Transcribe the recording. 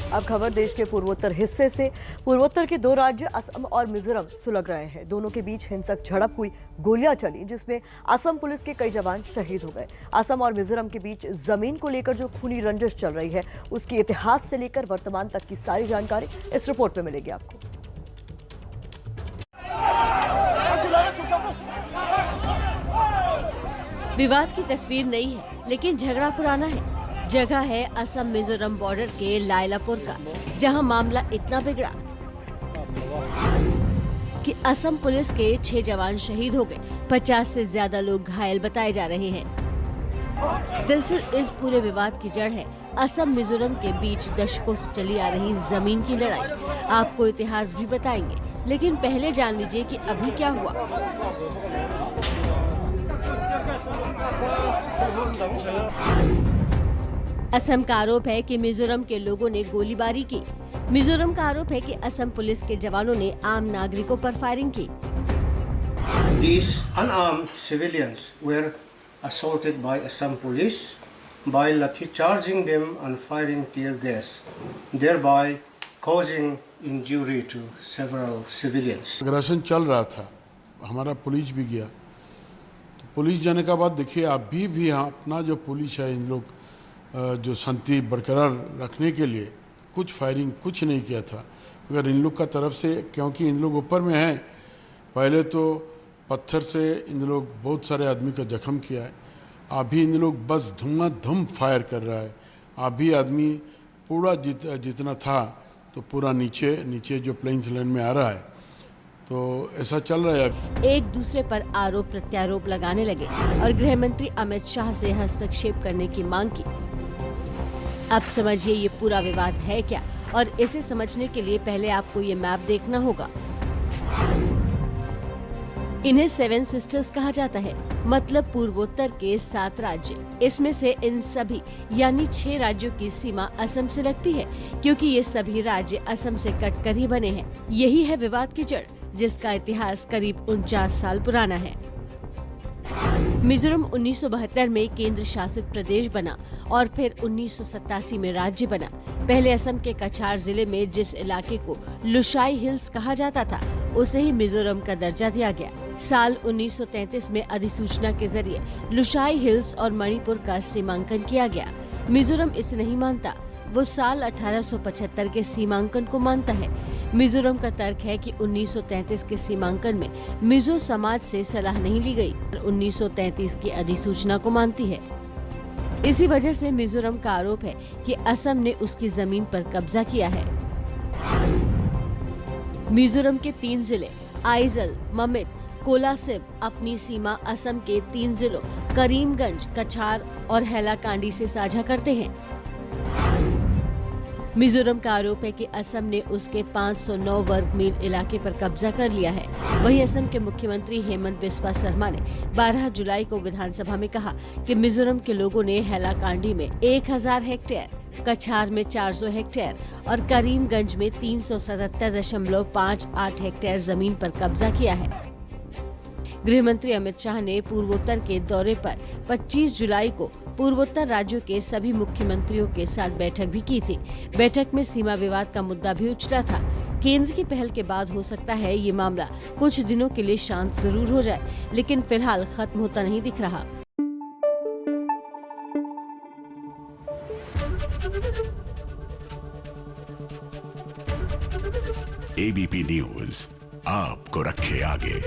अब खबर देश के पूर्वोत्तर हिस्से से। पूर्वोत्तर के दो राज्य असम और मिजोरम सुलग रहे हैं। दोनों के बीच हिंसक झड़प हुई, गोलियां चली, जिसमें असम पुलिस के कई जवान शहीद हो गए। असम और मिजोरम के बीच जमीन को लेकर जो खूनी रंजिश चल रही है, उसके इतिहास से लेकर वर्तमान तक की सारी जानकारी इस रिपोर्ट में मिलेगी आपको। विवाद की तस्वीर नई है, लेकिन झगड़ा पुराना है। जगह है असम मिजोरम बॉर्डर के लायलापुर का, जहां मामला इतना बिगड़ा कि असम पुलिस के 6 जवान शहीद हो गए, 50 से ज्यादा लोग घायल बताए जा रहे हैं। दरअसल इस पूरे विवाद की जड़ है असम मिजोरम के बीच दशकों से चली आ रही जमीन की लड़ाई। आपको इतिहास भी बताएंगे, लेकिन पहले जान लीजिए कि अभी क्या हुआ। असम का आरोप है कि मिजोरम के लोगों ने गोलीबारी की। मिजोरम का आरोप है कि असम पुलिस के जवानों ने आम नागरिकों पर फायरिंग की। These unarmed civilians were assaulted by Assam police by lathi charging them and firing tear gas, thereby causing injury to several civilians. Aggression चल रहा था, हमारा पुलिस भी गया। तो पुलिस जाने के बाद देखिए अभी भी अपना जो पुलिस है, इन लोग जो शांति बरकरार रखने के लिए कुछ फायरिंग कुछ नहीं किया था। अगर इन लोग का तरफ से, क्योंकि इन लोग ऊपर में हैं, पहले तो पत्थर से इन लोग बहुत सारे आदमी का जख्म किया है। अभी इन लोग बस धुआं फायर कर रहा है। अभी आदमी पूरा जितना था तो पूरा नीचे जो प्लेन्स लाइन में आ रहा है, तो ऐसा चल रहा है। एक दूसरे पर आरोप प्रत्यारोप लगाने लगे और गृह मंत्री अमित शाह से हस्तक्षेप करने की मांग की। अब समझिए ये पूरा विवाद है क्या, और इसे समझने के लिए पहले आपको ये मैप देखना होगा। इन्हें 7 सिस्टर्स कहा जाता है, मतलब पूर्वोत्तर के 7 राज्य। इसमें से इन सभी यानी 6 राज्यों की सीमा असम से लगती है, क्योंकि ये सभी राज्य असम से कटकर ही बने हैं। यही है विवाद की जड़, जिसका इतिहास करीब 49 साल पुराना है। मिजोरम 1972 में केंद्र शासित प्रदेश बना और फिर 1987 में राज्य बना। पहले असम के कछार जिले में जिस इलाके को लुशाई हिल्स कहा जाता था, उसे ही मिजोरम का दर्जा दिया गया। साल 1933 में अधिसूचना के जरिए लुशाई हिल्स और मणिपुर का सीमांकन किया गया। मिजोरम इसे नहीं मानता, वो साल 1875 के सीमांकन को मानता है। मिजोरम का तर्क है कि 1933 के सीमांकन में मिजो समाज से सलाह नहीं ली गई, 1933 की अधिसूचना को मानती है। इसी वजह से मिजोरम का आरोप है कि असम ने उसकी जमीन पर कब्जा किया है। मिजोरम के 3 जिले आइजल, ममित, कोलासिब अपनी सीमा असम के 3 जिलों करीमगंज, कछार और हैलाकांडी से साझा करते हैं। मिजोरम का आरोप है कि असम ने उसके 509 वर्ग मील इलाके पर कब्जा कर लिया है। वहीं असम के मुख्यमंत्री हेमंत बिस्वा शर्मा ने 12 जुलाई को विधानसभा में कहा कि मिजोरम के लोगों ने हैलाकांडी में 1000 हेक्टेयर, कछार में 400 हेक्टेयर और करीमगंज में 377.58 हेक्टेयर जमीन पर कब्जा किया है। गृह मंत्री अमित शाह ने पूर्वोत्तर के दौरे पर 25 जुलाई को पूर्वोत्तर राज्यों के सभी मुख्यमंत्रियों के साथ बैठक भी की थी। बैठक में सीमा विवाद का मुद्दा भी उछला था। केंद्र की पहल के बाद हो सकता है ये मामला कुछ दिनों के लिए शांत जरूर हो जाए, लेकिन फिलहाल खत्म होता नहीं दिख रहा। एबीपी न्यूज आपको रखे आगे।